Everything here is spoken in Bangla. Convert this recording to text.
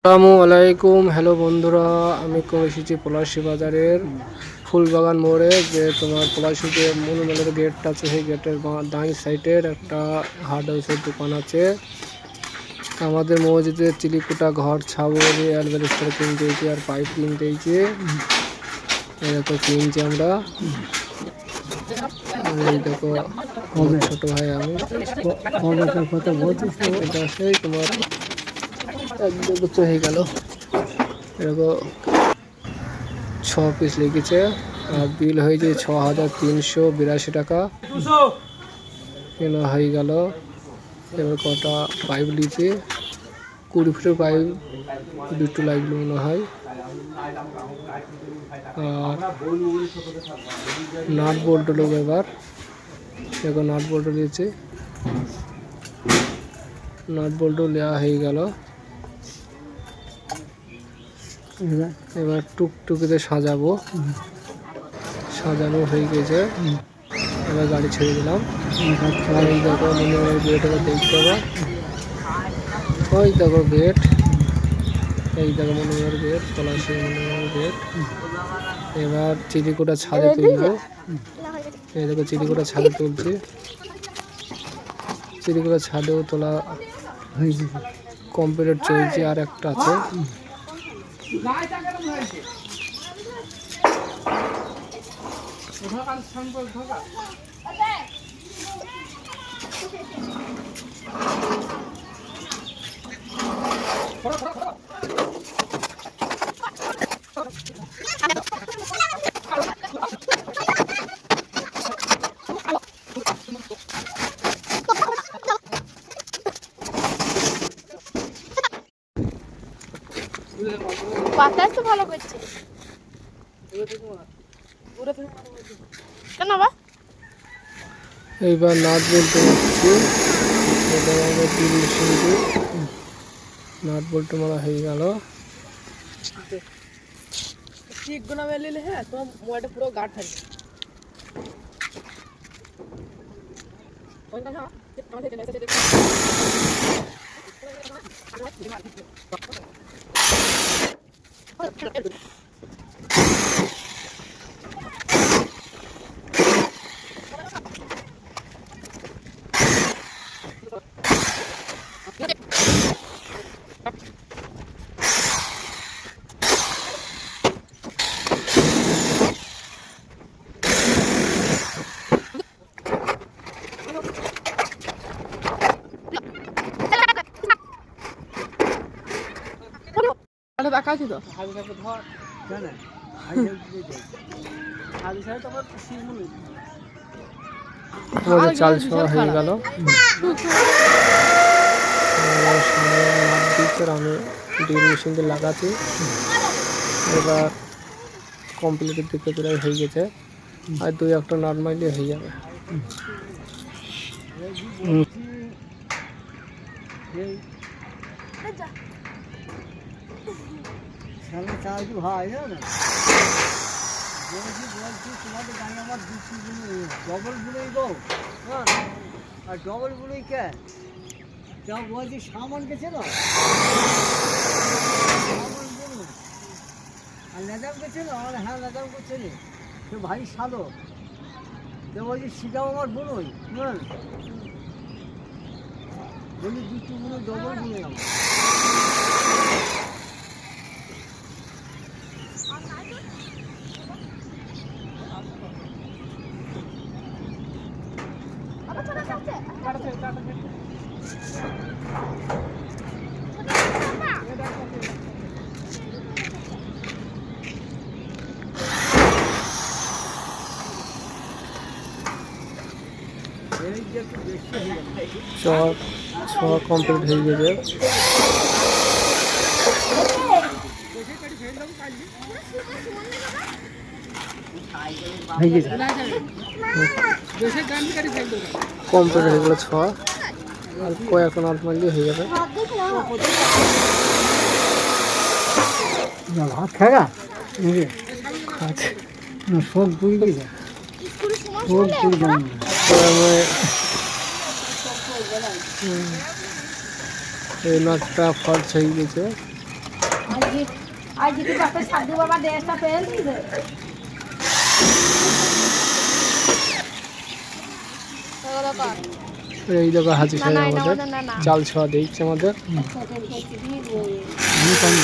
আসসালামু আলাইকুম। হ্যালো বন্ধুরা, আমি এসেছি পলাশী বাজারের ফুলবাগান মোড়ে। যে তোমার পলাশী যে মনুমেলের গেটটা আছে, সেই গেটের ডান সাইডের একটা হার্ডওয়্যারের দোকান আছে। আমাদের মসজিদে চিলিকুটা ঘর ছাউনি অ্যালবেস্টার কিনতে হয়েছে আর পাইপ কিনতে হয়েছে। এরকম কিনছি আমরা। এই দেখো ছোট ভাই আমি কথা বলছি, এটা সেই তোমার 1-2 বছর হয়ে গেল। এরকম 6 পিস লিখেছে আর বিল হয়েছে 6,382 টাকা কেনা হয়ে গেল। এবার কটা পাইপ লিখে 20 ফুটের পাইপ 2টো লাগলো মনে হয়। আর নাট বোল্ট লোক এবার দেখো নাট বোল্ট দিয়েছে, নাট বোল্টও নেওয়া হয়ে গেল। এবার টুকটুকিতে সাজাবো, সাজানো হয়ে গেছে। এবার গাড়ি ছেড়ে দিলাম। এই দেখো মনে গেট এবার দেখতে হবে। ওই দেখো গেট, এই দেখো মনুমেলের গেট, পলাশী মনুমেলের গেট। এবার চিলিকুটা ছাদে তুলবো। এই দেখো চিলিকুটা ছাদে তুলছি, চিলিকুটা ছাদেও তোলা হয়েছে, কমপ্লিট চলছে। আর একটা আছে। বাতাস তো ভালো করছে কেন বা? এইবার নাট বল্টু মারছি। এবার আমরা ড্রিল মেশিন দিয়ে নাট বল্টু মারা হয়ে গেল। ঠিক গুনা মেলিলে হ্যাঁ তোমার মোবাইলটা পুরো গাঢ় থাকবে। দেখাচ্ছি তো আমাদের চাল ছোঁয়া হয়ে গেল। আমি ড্রিল মেশিন দিয়ে লাগাচ্ছি। এবার কমপ্লিটের দিকে প্রায় হয়ে গেছে, আর 2-1টা নাট মারলে হয়ে যাবে। ভাই বলছি তোমাদের গাড়ি আমার ডবল বুলেই গো, হ্যাঁ, আর ডবল বুলেই কে যা বলছি সামান গেছে না, সামান বলুন আর লেদাম গেছে না, আমার হ্যাঁ লেদাম করছে না, সে ভাই সাদো তো বলছি সেটাও আমার বোনই, হ্যাঁ বলি 2টো বুলো ডবল বুলে আমার। ছোঁয়া কমপ্লিট হয়ে গেছে। কমপ্লিট হয়ে গেল ছোঁয়া, আর কয়েকটা নাট মারলে হয়ে যাবে। ভাত খাগা খাচ্ছে সব পুরি গেছে, সব পুরি যাবে এই নাটটা ফলস হয়ে গেছে। आज जी बापे साधु बाबा देशटा पेल दिले এই দেখো হাজি সাহেব আমাদের চাল ছোঁয়া দিচ্ছে আমাদের अच्छा टेंशन की भी वो আমি কম